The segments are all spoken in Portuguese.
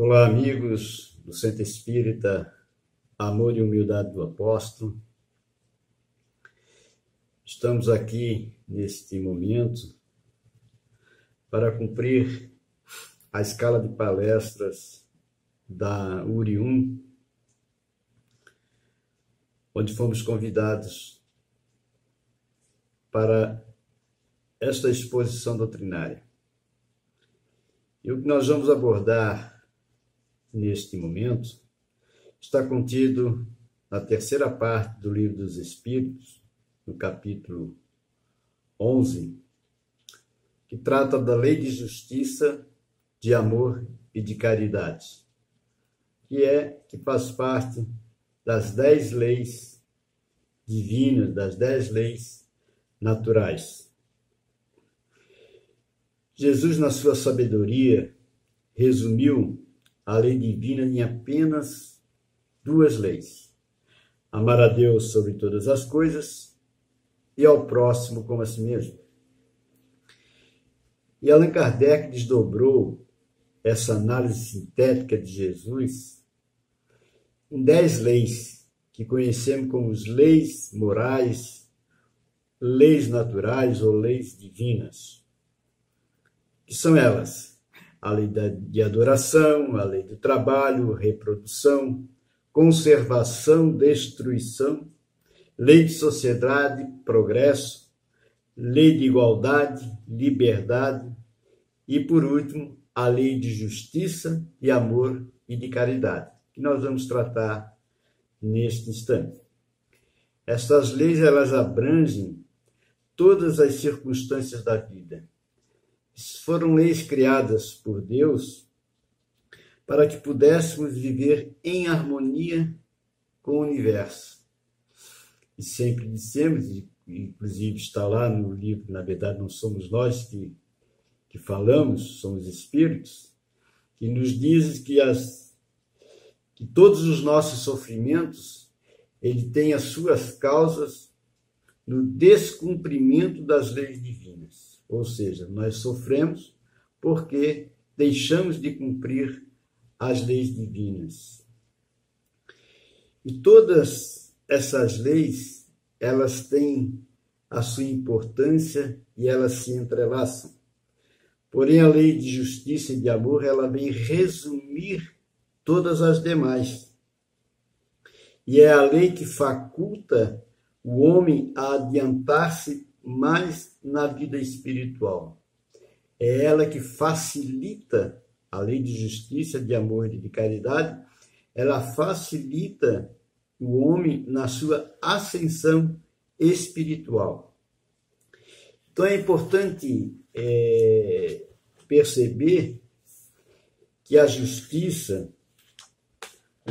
Olá, amigos do Centro Espírita Amor e Humildade do Apóstolo. Estamos aqui neste momento para cumprir a escala de palestras da URI1, onde fomos convidados para esta exposição doutrinária. E o que nós vamos abordar neste momento está contido na terceira parte do Livro dos Espíritos, no capítulo 11, que trata da lei de justiça, de amor e de caridade, que faz parte das 10 leis divinas, das 10 leis naturais. Jesus, na sua sabedoria, resumiu a lei divina em apenas 2 leis: amar a Deus sobre todas as coisas e ao próximo como a si mesmo. E Allan Kardec desdobrou essa análise sintética de Jesus em 10 leis, que conhecemos como as leis morais, leis naturais ou leis divinas. Que são elas? A lei de adoração, a lei do trabalho, reprodução, conservação, destruição, lei de sociedade, progresso, lei de igualdade, liberdade e, por último, a lei de justiça, de amor e de caridade, que nós vamos tratar neste instante. Estas leis, elas abrangem todas as circunstâncias da vida. Foram leis criadas por Deus para que pudéssemos viver em harmonia com o universo. E sempre dissemos, inclusive está lá no livro, na verdade não somos nós que falamos, são os espíritos, que nos dizem que todos os nossos sofrimentos, ele tem as suas causas no descumprimento das leis divinas. Ou seja, nós sofremos porque deixamos de cumprir as leis divinas. E todas essas leis, elas têm a sua importância e elas se entrelaçam. Porém, a lei de justiça e de amor, ela vem resumir todas as demais. E é a lei que faculta o homem a adiantar-se mais na vida espiritual. É ela que facilita a lei de justiça, de amor e de caridade, ela facilita o homem na sua ascensão espiritual. Então é importante perceber que a justiça,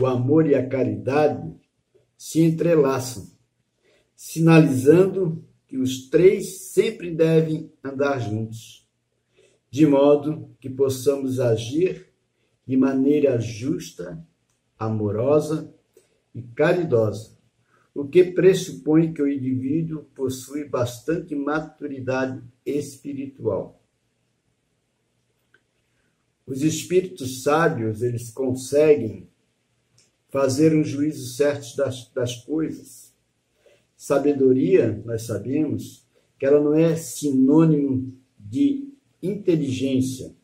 o amor e a caridade se entrelaçam, sinalizando que os 3 sempre devem andar juntos, de modo que possamos agir de maneira justa, amorosa e caridosa, o que pressupõe que o indivíduo possui bastante maturidade espiritual. Os espíritos sábios, eles conseguem fazer um juízo certo das coisas. Sabedoria, nós sabemos que ela não é sinônimo de inteligência,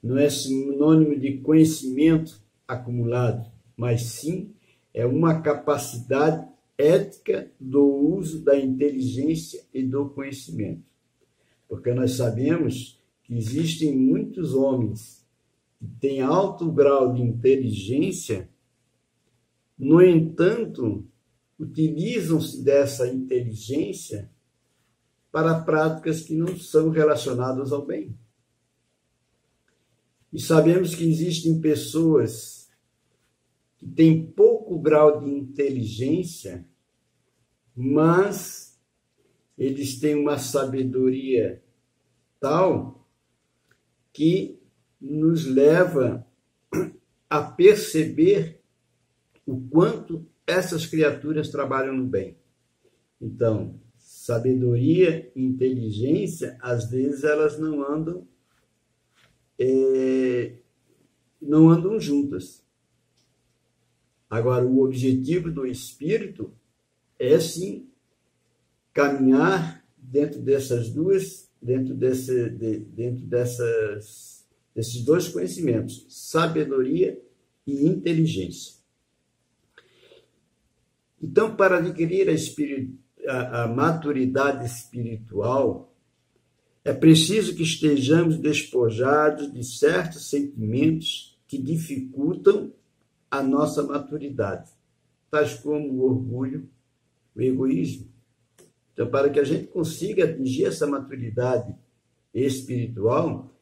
não é sinônimo de conhecimento acumulado, mas sim é uma capacidade ética do uso da inteligência e do conhecimento. Porque nós sabemos que existem muitos homens que têm alto grau de inteligência, no entanto, utilizam-se dessa inteligência para práticas que não são relacionadas ao bem. E sabemos que existem pessoas que têm pouco grau de inteligência, mas eles têm uma sabedoria tal que nos leva a perceber o quanto essas criaturas trabalham no bem. Então, sabedoria e inteligência, às vezes, elas não andam não andam juntas. Agora, o objetivo do espírito é, sim, caminhar dentro dessas duas, desses dois conhecimentos, sabedoria e inteligência. Então, para adquirir a maturidade espiritual, é preciso que estejamos despojados de certos sentimentos que dificultam a nossa maturidade, tais como o orgulho, o egoísmo. Então, para que a gente consiga atingir essa maturidade espiritual,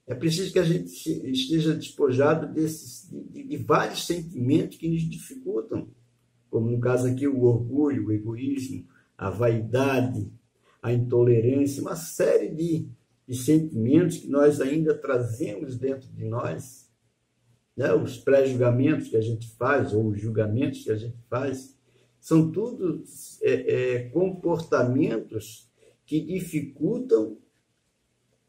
é preciso que a gente esteja despojado de vários sentimentos que nos dificultam, como no caso aqui o orgulho, o egoísmo, a vaidade, a intolerância, uma série de sentimentos que nós ainda trazemos dentro de nós, né? Os pré-julgamentos que a gente faz, ou os julgamentos que a gente faz, são tudo comportamentos que dificultam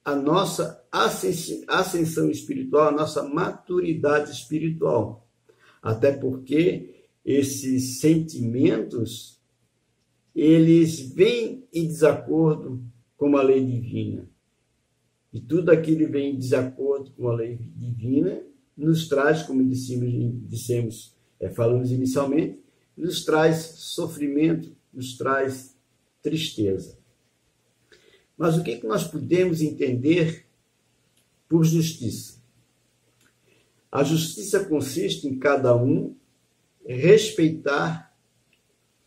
a nossa ascensão espiritual, a nossa maturidade espiritual. Até porque esses sentimentos, eles vêm em desacordo com a lei divina. E tudo aquilo que vem em desacordo com a lei divina nos traz, como falamos inicialmente, nos traz sofrimento, nos traz tristeza. Mas o que nós podemos entender por justiça? A justiça consiste em cada um respeitar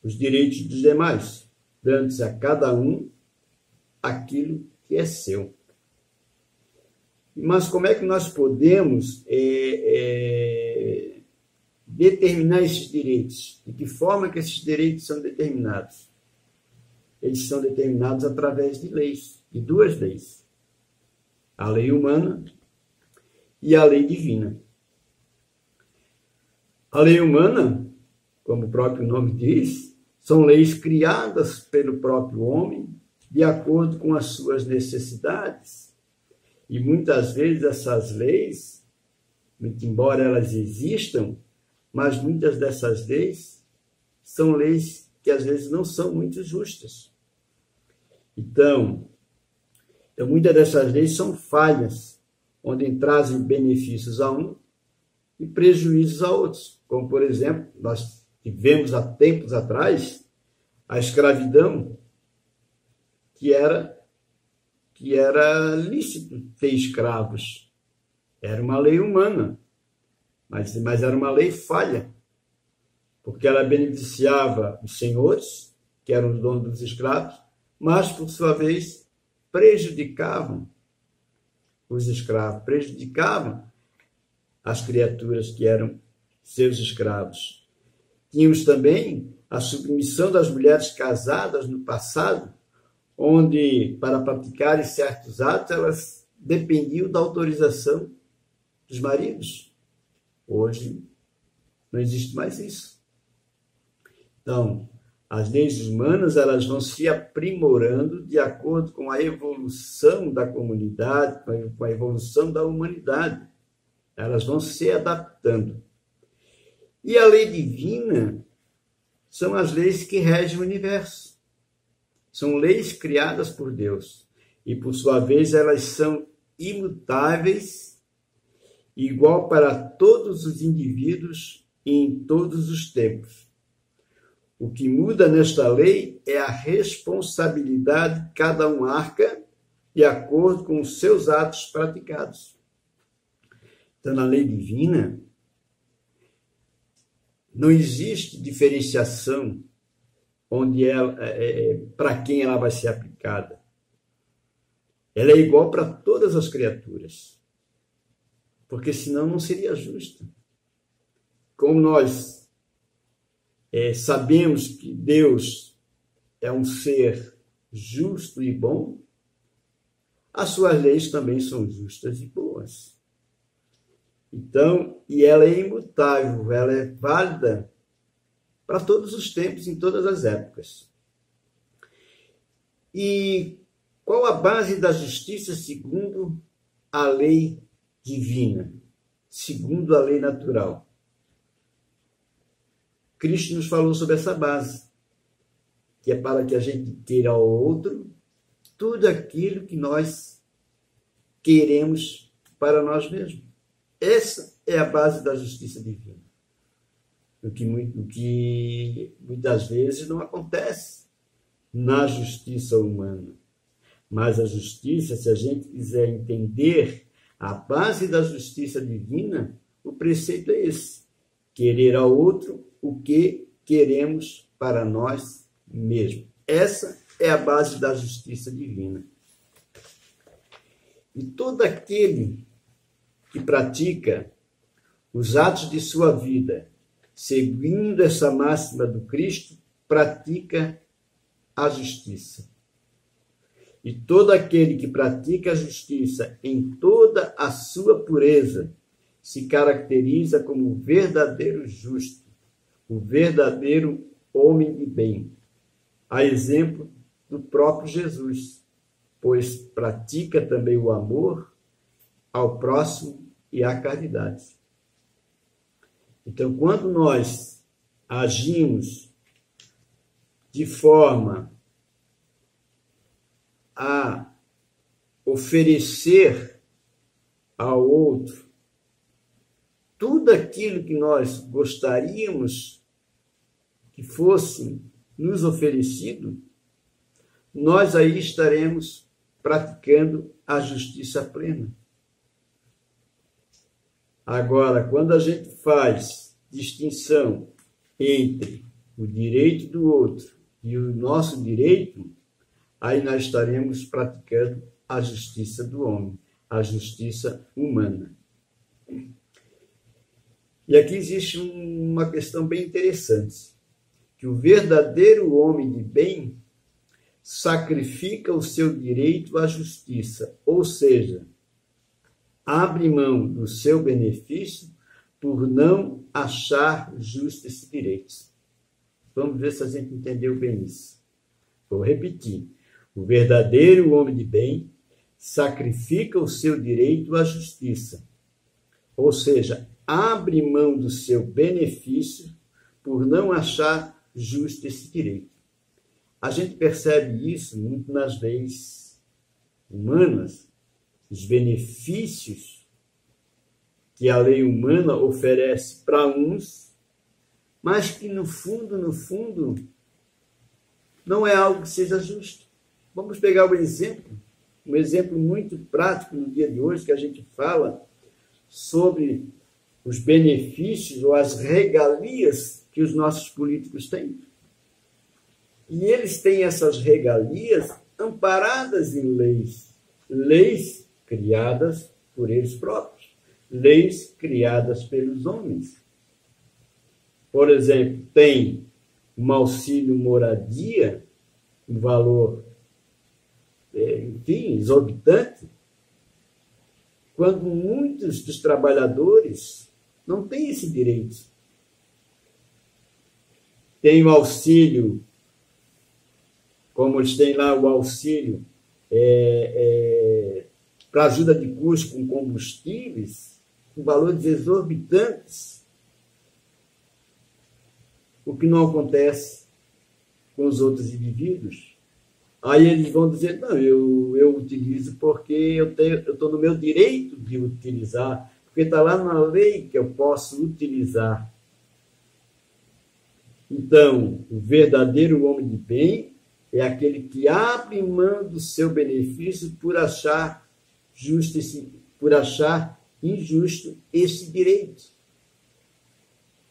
os direitos dos demais, dando-se a cada um aquilo que é seu. Mas como é que nós podemos determinar esses direitos? De que forma que esses direitos são determinados? Eles são determinados através de leis, de duas leis. A lei humana e a lei divina. A lei humana, como o próprio nome diz, são leis criadas pelo próprio homem de acordo com as suas necessidades. E muitas vezes essas leis, muito embora elas existam, mas muitas dessas leis são leis que às vezes não são muito justas. Então muitas dessas leis são falhas, onde trazem benefícios a um e prejuízos a outros. Como, por exemplo, nós tivemos há tempos atrás a escravidão, que era lícito ter escravos. Era uma lei humana, mas era uma lei falha, porque ela beneficiava os senhores, que eram os donos dos escravos, mas, por sua vez, prejudicavam os escravos, prejudicavam as criaturas que eram seus escravos. Tínhamos também a submissão das mulheres casadas no passado, onde, para praticarem certos atos, elas dependiam da autorização dos maridos. Hoje, não existe mais isso. Então, as leis humanas, elas vão se aprimorando de acordo com a evolução da comunidade, com a evolução da humanidade. Elas vão se adaptando. E a lei divina são as leis que regem o universo. São leis criadas por Deus. E, por sua vez, elas são imutáveis, igual para todos os indivíduos e em todos os tempos. O que muda nesta lei é a responsabilidade que cada um arca de acordo com os seus atos praticados. Então, na lei divina, não existe diferenciação onde para quem ela vai ser aplicada. Ela é igual para todas as criaturas, porque senão não seria justa. Como nós sabemos que Deus é um ser justo e bom, as suas leis também são justas e boas. Então, e ela é imutável, ela é válida para todos os tempos, em todas as épocas. E qual a base da justiça segundo a lei divina? segundo a lei natural. Cristo nos falou sobre essa base, que é para que a gente queira ao outro tudo aquilo que nós queremos para nós mesmos. Essa é a base da justiça divina. O que muitas vezes não acontece na justiça humana. Mas a justiça, se a gente quiser entender a base da justiça divina, o preceito é esse: querer ao outro o que queremos para nós mesmos. Essa é a base da justiça divina. E todo aquele que pratica os atos de sua vida seguindo essa máxima do Cristo, pratica a justiça. E todo aquele que pratica a justiça em toda a sua pureza se caracteriza como o verdadeiro justo, o verdadeiro homem de bem, a exemplo do próprio Jesus, pois pratica também o amor ao próximo e a caridade. Então, quando nós agimos de forma a oferecer ao outro tudo aquilo que nós gostaríamos que fosse nos oferecido, nós aí estaremos praticando a justiça plena. Agora, quando a gente faz distinção entre o direito do outro e o nosso direito, aí nós estaremos praticando a justiça do homem, a justiça humana. E aqui existe uma questão bem interessante, que o verdadeiro homem de bem sacrifica o seu direito à justiça, ou seja, abre mão do seu benefício por não achar justo esse direito. Vamos ver se a gente entendeu bem isso. Vou repetir. O verdadeiro homem de bem sacrifica o seu direito à justiça, ou seja, abre mão do seu benefício por não achar justo esse direito. A gente percebe isso muito nas leis humanas, os benefícios que a lei humana oferece para uns, mas que no fundo, não é algo que seja justo. Vamos pegar um exemplo muito prático no dia de hoje, que a gente fala sobre os benefícios ou as regalias que os nossos políticos têm. E eles têm essas regalias amparadas em leis criadas por eles próprios, leis criadas pelos homens. Por exemplo, tem um auxílio moradia, um valor, exorbitante, quando muitos dos trabalhadores não têm esse direito. Tem o auxílio, como eles têm lá o auxílio para ajuda de custo com combustíveis, com valores exorbitantes, o que não acontece com os outros indivíduos. Aí eles vão dizer, não, eu utilizo porque eu estou no meu direito de utilizar, porque está lá na lei que eu posso utilizar. Então, o verdadeiro homem de bem é aquele que abre mão do seu benefício por achar injusto esse direito.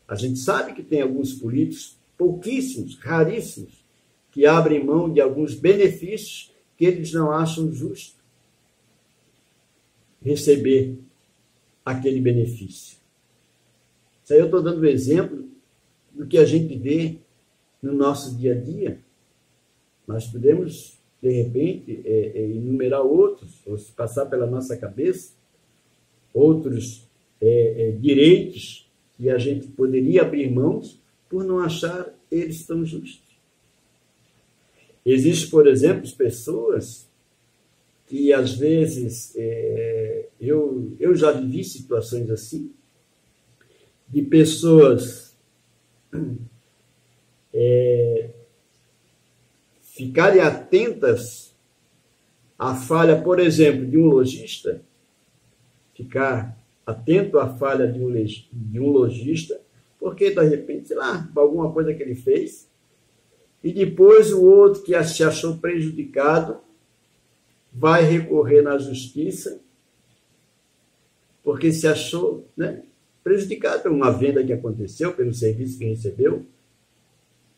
A gente sabe que tem alguns políticos, pouquíssimos, raríssimos, que abrem mão de alguns benefícios que eles não acham justo receber aquele benefício. Isso aí eu estou dando um exemplo do que a gente vê no nosso dia a dia. Nós podemos, de repente, enumerar outros, ou se passar pela nossa cabeça, outros direitos que a gente poderia abrir mãos por não achar eles tão justos. Existem, por exemplo, pessoas que às vezes eu já vivi situações assim, de pessoas ficarem atentas à falha, por exemplo, de um lojista, ficar atento à falha de um lojista, porque de repente, sei lá, alguma coisa que ele fez, e depois o outro que se achou prejudicado vai recorrer na justiça, porque se achou, né, prejudicado por uma venda que aconteceu, pelo serviço que recebeu,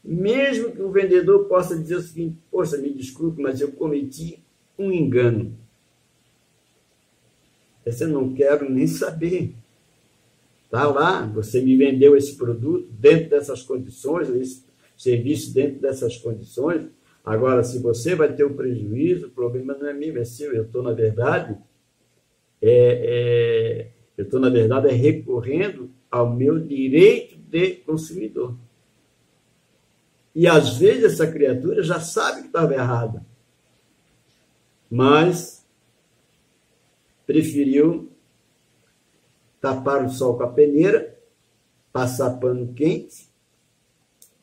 mesmo que o vendedor possa dizer o seguinte: poxa, me desculpe, mas eu cometi um engano. Esse eu não quero nem saber. Está lá, você me vendeu esse produto dentro dessas condições, esse serviço dentro dessas condições. Agora, se você vai ter um prejuízo, o problema não é meu, é seu. Eu estou, na verdade, recorrendo ao meu direito de consumidor. E, às vezes, essa criatura já sabe que estava errada, mas preferiu tapar o sol com a peneira, passar pano quente,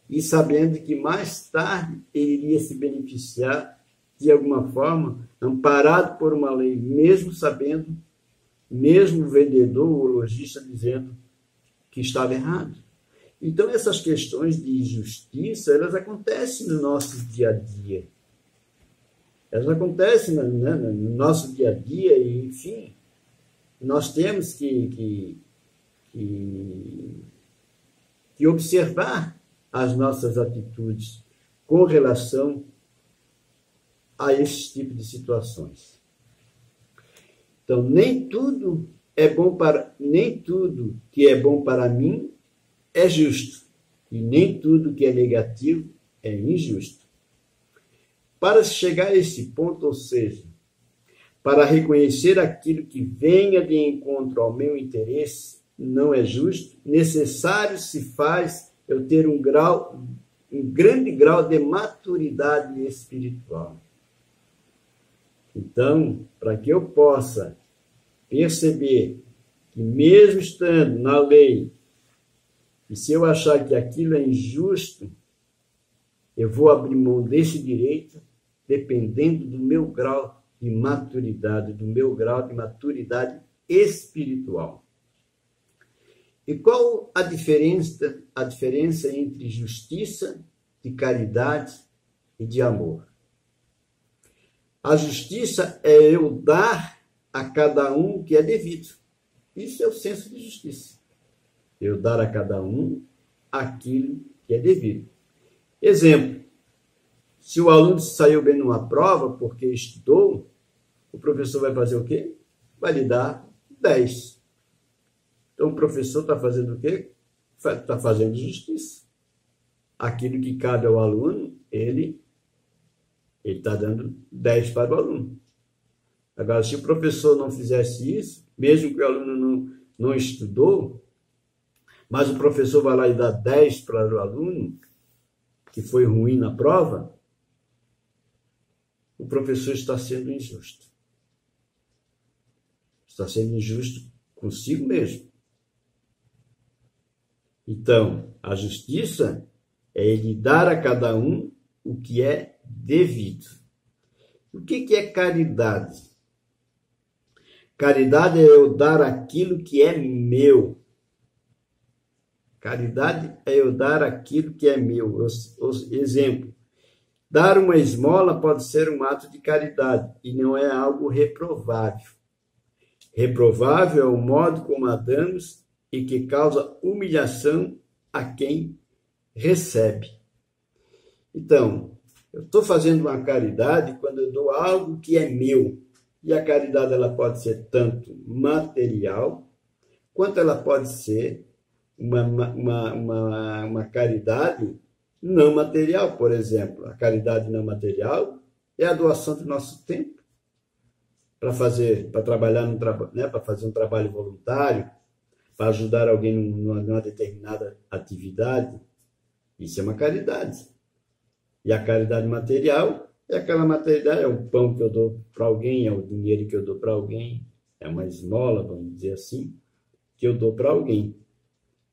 e sabendo que mais tarde ele iria se beneficiar de alguma forma, amparado por uma lei, mesmo sabendo, mesmo o vendedor ou o lojista dizendo que estava errado. Então, essas questões de justiça, elas acontecem no nosso dia a dia. Elas acontecem, né, no nosso dia a dia e, enfim, nós temos que observar as nossas atitudes com relação a esse tipo de situações. Então, nem tudo que é bom para mim é justo, e nem tudo que é negativo é injusto. Para chegar a esse ponto, ou seja, para reconhecer aquilo que venha de encontro ao meu interesse não é justo, necessário se faz eu ter um grande grau de maturidade espiritual. Então, para que eu possa perceber que mesmo estando na lei, e se eu achar que aquilo é injusto, eu vou abrir mão desse direito, dependendo do meu grau de maturidade, espiritual. E qual a diferença entre justiça, de caridade e de amor? A justiça é eu dar a cada um o que é devido. Isso é o senso de justiça. Eu dar a cada um aquilo que é devido. Exemplo, se o aluno saiu bem numa prova porque estudou, o professor vai fazer o quê? Vai lhe dar 10. Então, o professor está fazendo o quê? Está fazendo justiça. Aquilo que cabe ao aluno, ele está dando 10 para o aluno. Agora, se o professor não fizesse isso, mesmo que o aluno não estudou, mas o professor vai lá e dá 10 para o aluno, que foi ruim na prova, o professor está sendo injusto. Está sendo injusto consigo mesmo. Então, a justiça é ele dar a cada um o que é devido. O que é caridade? Caridade é eu dar aquilo que é meu. Caridade é eu dar aquilo que é meu. Exemplo, dar uma esmola pode ser um ato de caridade e não é algo reprovável. Reprovável é o modo como a damos e que causa humilhação a quem recebe. Então, eu estou fazendo uma caridade quando eu dou algo que é meu. E a caridade ela pode ser tanto material, quanto ela pode ser uma caridade não material. Por exemplo, a caridade não material é a doação do nosso tempo para trabalhar para fazer um trabalho voluntário, para ajudar alguém numa determinada atividade. Isso é uma caridade. E a caridade material É aquela materialidade, é o pão que eu dou para alguém, é o dinheiro que eu dou para alguém, é uma esmola, vamos dizer assim, que eu dou para alguém.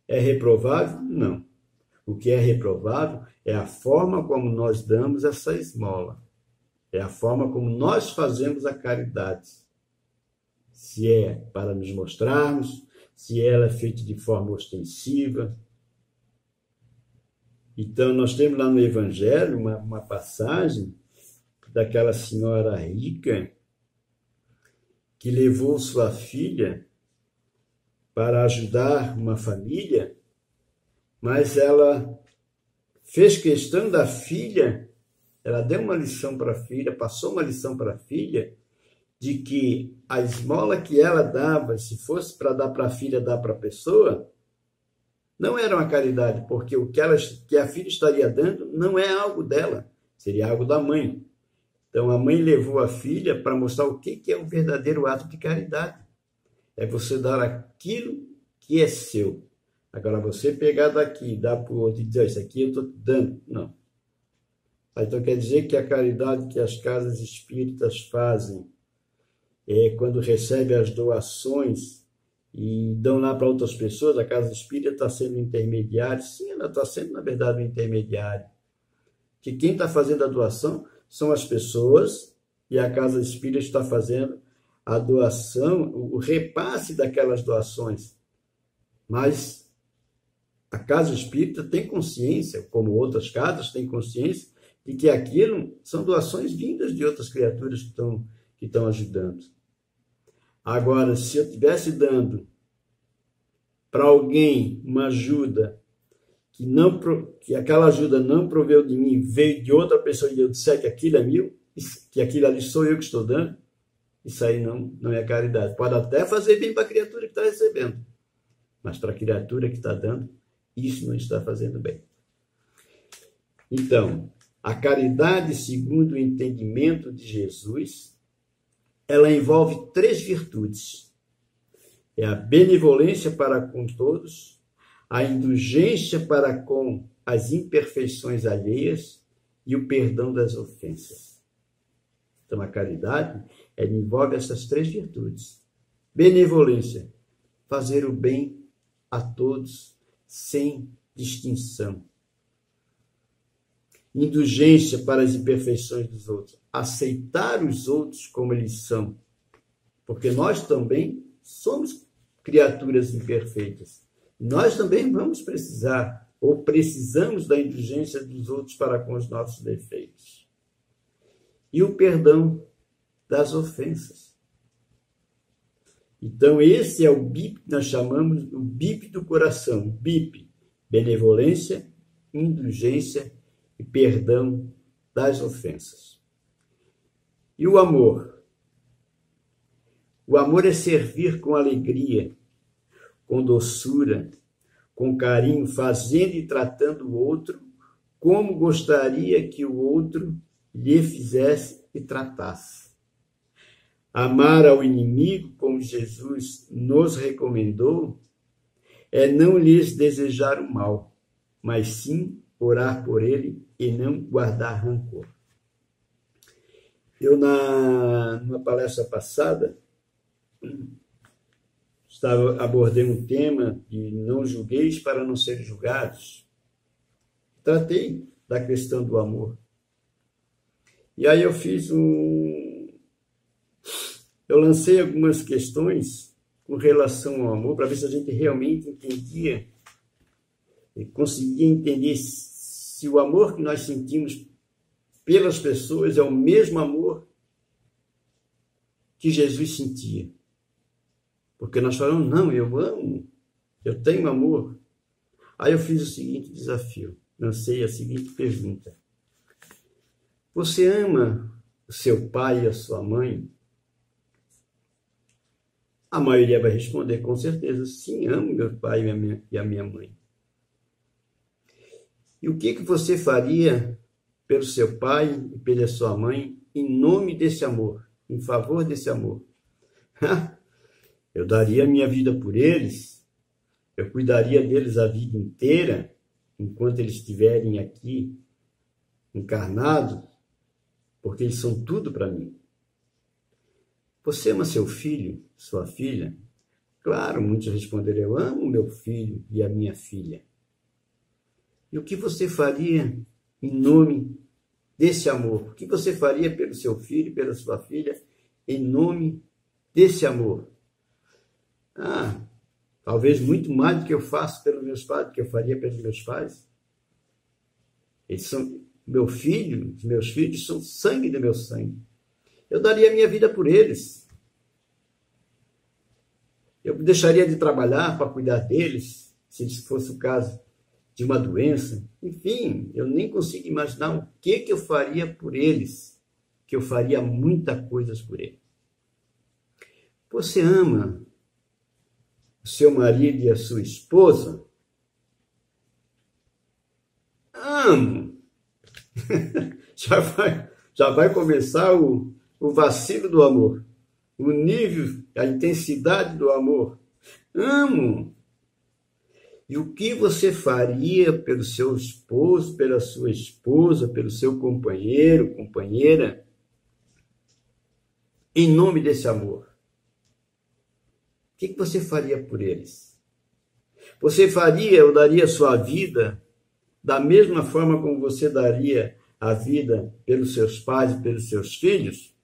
É reprovável? Não. O que é reprovável é a forma como nós damos essa esmola. É a forma como nós fazemos a caridade. Se é para nos mostrarmos, se ela é feita de forma ostensiva. Então, nós temos lá no Evangelho uma passagem daquela senhora rica que levou sua filha para ajudar uma família, mas ela fez questão da filha, ela deu uma lição para a filha, passou uma lição para a filha, de que a esmola que ela dava, se fosse para dar para a filha, dar para a pessoa, não era uma caridade, porque o que a filha estaria dando não é algo dela, seria algo da mãe. Então, a mãe levou a filha para mostrar o que é o verdadeiro ato de caridade. É você dar aquilo que é seu. Agora, você pegar daqui e dar para o outro e dizer, isso aqui eu estou te dando. Não. Então, quer dizer que a caridade que as casas espíritas fazem quando recebem as doações e dão lá para outras pessoas, a casa espírita está sendo intermediária. Sim, ela está sendo, na verdade, um intermediário. Que quem está fazendo a doação são as pessoas e a casa espírita está fazendo a doação, o repasse daquelas doações. Mas a casa espírita tem consciência, como outras casas têm consciência, de que aquilo são doações vindas de outras criaturas que estão ajudando. Agora, se eu estivesse dando para alguém uma ajuda que aquela ajuda não proveu de mim, veio de outra pessoa e eu disser que aquilo é meu, que aquilo ali sou eu que estou dando, isso aí não é caridade. Pode até fazer bem para a criatura que está recebendo, mas para a criatura que está dando, isso não está fazendo bem. Então, a caridade, segundo o entendimento de Jesus, ela envolve 3 virtudes. É a benevolência para com todos, a indulgência para com as imperfeições alheias e o perdão das ofensas. Então, a caridade, ela envolve essas 3 virtudes. Benevolência, fazer o bem a todos, sem distinção. Indulgência para as imperfeições dos outros, aceitar os outros como eles são, porque nós também somos criaturas imperfeitas. Nós também vamos precisar, ou precisamos da indulgência dos outros para com os nossos defeitos. E o perdão das ofensas. Então, esse é o BIP que nós chamamos o BIP do coração. BIP, benevolência, indulgência e perdão das ofensas. E o amor? O amor é servir com alegria, com doçura, com carinho, fazendo e tratando o outro como gostaria que o outro lhe fizesse e tratasse. Amar ao inimigo, como Jesus nos recomendou, é não lhes desejar o mal, mas sim orar por ele e não guardar rancor. Eu, numa palestra passada, abordei um tema de não julgueis para não ser julgados. Tratei da questão do amor. E aí eu lancei algumas questões com relação ao amor, para ver se a gente realmente entendia e conseguia entender se o amor que nós sentimos pelas pessoas é o mesmo amor que Jesus sentia. Porque nós falamos, não, eu amo, eu tenho amor. Aí eu fiz o seguinte desafio, lancei a seguinte pergunta. Você ama o seu pai e a sua mãe? A maioria vai responder com certeza, sim, amo meu pai e a minha mãe. E o que você faria pelo seu pai e pela sua mãe em nome desse amor, em favor desse amor? Eu daria a minha vida por eles, eu cuidaria deles a vida inteira, enquanto eles estiverem aqui encarnados, porque eles são tudo para mim. Você ama seu filho, sua filha? Claro, muitos responderão, eu amo meu filho e a minha filha. E o que você faria em nome desse amor? O que você faria pelo seu filho, pela sua filha, em nome desse amor? Talvez muito mais do que eu faço pelos meus pais, do que eu faria pelos meus pais. Eles são meu filho, os meus filhos são sangue do meu sangue. Eu daria a minha vida por eles. Eu deixaria de trabalhar para cuidar deles, se fosse o caso de uma doença. Enfim, eu nem consigo imaginar o que eu faria por eles, que eu faria muitas coisas por eles. Você ama o seu marido e a sua esposa? Amo. Já vai começar o vacilo do amor, o nível, a intensidade do amor. Amo. E o que você faria pelo seu esposo, pela sua esposa, pelo seu companheiro, companheira, em nome desse amor? O que você faria por eles? Você faria ou daria sua vida da mesma forma como você daria a vida pelos seus pais e pelos seus filhos?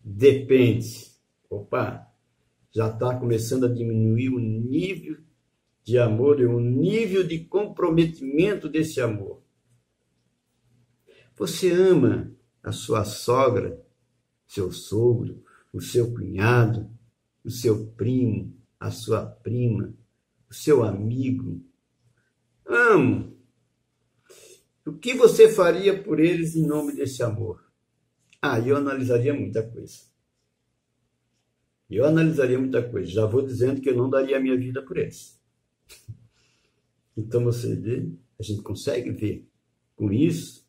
Depende. Opa, já está começando a diminuir o nível de amor e o nível de comprometimento desse amor. Você ama a sua sogra, seu sogro, o seu cunhado, o seu primo, a sua prima, o seu amigo? Amo. O que você faria por eles em nome desse amor? Eu analisaria muita coisa. Já vou dizendo que eu não daria a minha vida por eles. Então você vê, a gente consegue ver com isso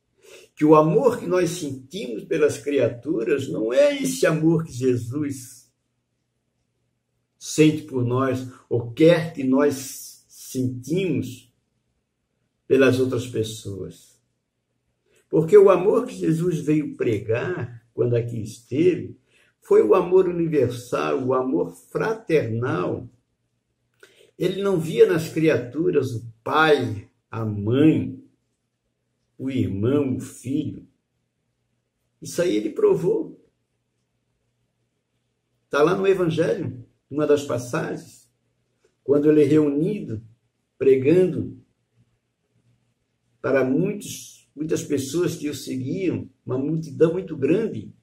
que o amor que nós sentimos pelas criaturas não é esse amor que Jesus sente por nós ou quer que nós sentimos pelas outras pessoas. Porque o amor que Jesus veio pregar quando aqui esteve foi o amor universal, o amor fraternal. Ele não via nas criaturas o pai, a mãe, o irmão, o filho. Isso aí ele provou. Está lá no Evangelho, uma das passagens, quando ele é reunido, pregando para muitas pessoas que o seguiam, uma multidão muito grande.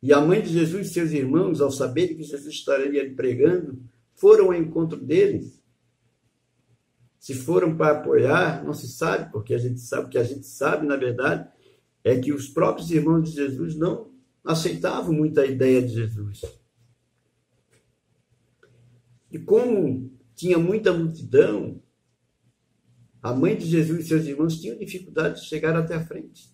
E a mãe de Jesus e seus irmãos, ao saberem que Jesus estaria ali pregando, foram ao encontro deles. Se foram para apoiar, não se sabe, porque a gente sabe, o que a gente sabe, na verdade, é que os próprios irmãos de Jesus não aceitavam muito a ideia de Jesus. E como tinha muita multidão, a mãe de Jesus e seus irmãos tinham dificuldade de chegar até a frente.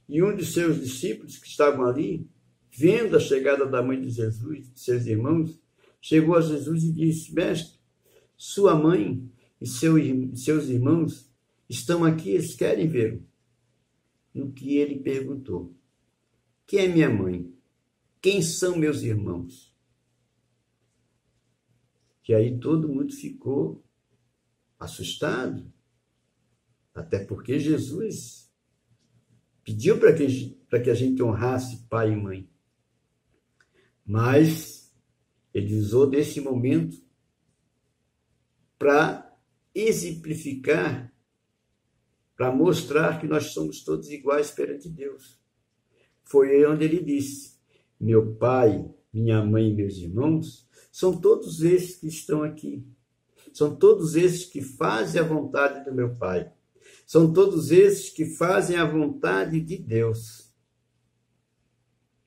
E um de seus discípulos que estavam ali, vendo a chegada da mãe de Jesus e seus irmãos, chegou a Jesus e disse: Mestre, sua mãe e seus irmãos estão aqui, eles querem vê-lo. No que ele perguntou: quem é minha mãe? Quem são meus irmãos? E aí todo mundo ficou assustado, até porque Jesus pediu para que a gente honrasse pai e mãe. Mas ele usou desse momento para exemplificar, para mostrar que nós somos todos iguais perante Deus. Foi aí onde ele disse: meu pai, minha mãe e meus irmãos são todos esses que estão aqui. São todos esses que fazem a vontade do meu Pai. São todos esses que fazem a vontade de Deus.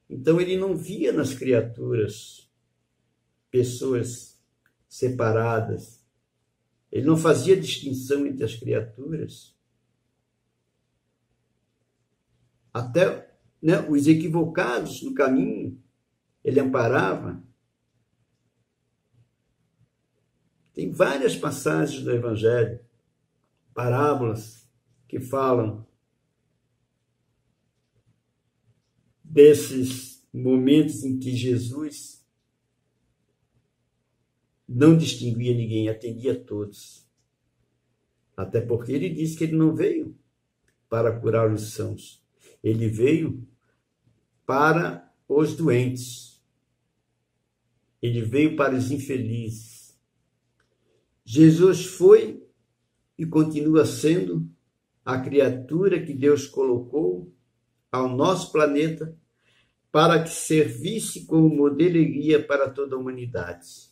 Então ele não via nas criaturas pessoas separadas. Ele não fazia distinção entre as criaturas. Até os equivocados no caminho, ele amparava. Tem várias passagens do Evangelho, parábolas, que falam desses momentos em que Jesus não distinguia ninguém, atendia a todos. Até porque ele disse que ele não veio para curar os sãos. Ele veio para os doentes. Ele veio para os infelizes. Jesus foi e continua sendo a criatura que Deus colocou ao nosso planeta para que servisse como modelo e guia para toda a humanidade.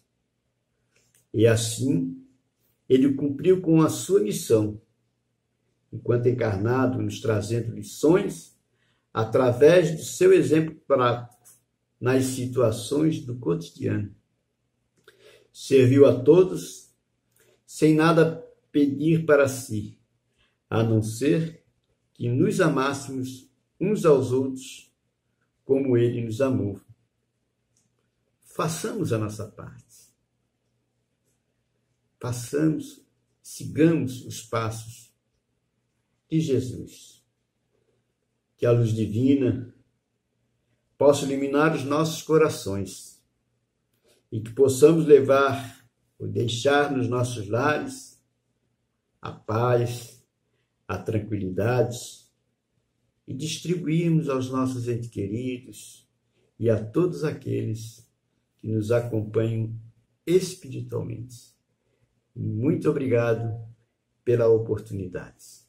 E assim, ele cumpriu com a sua missão, enquanto encarnado, nos trazendo lições através do seu exemplo prático nas situações do cotidiano. Serviu a todos sem nada pedir para si, a não ser que nos amássemos uns aos outros como ele nos amou. Façamos a nossa parte. Sigamos os passos de Jesus. Que a luz divina possa iluminar os nossos corações e que possamos levar ou deixar nos nossos lares a paz, a tranquilidade e distribuirmos aos nossos entes queridos e a todos aqueles que nos acompanham espiritualmente. Muito obrigado pela oportunidade.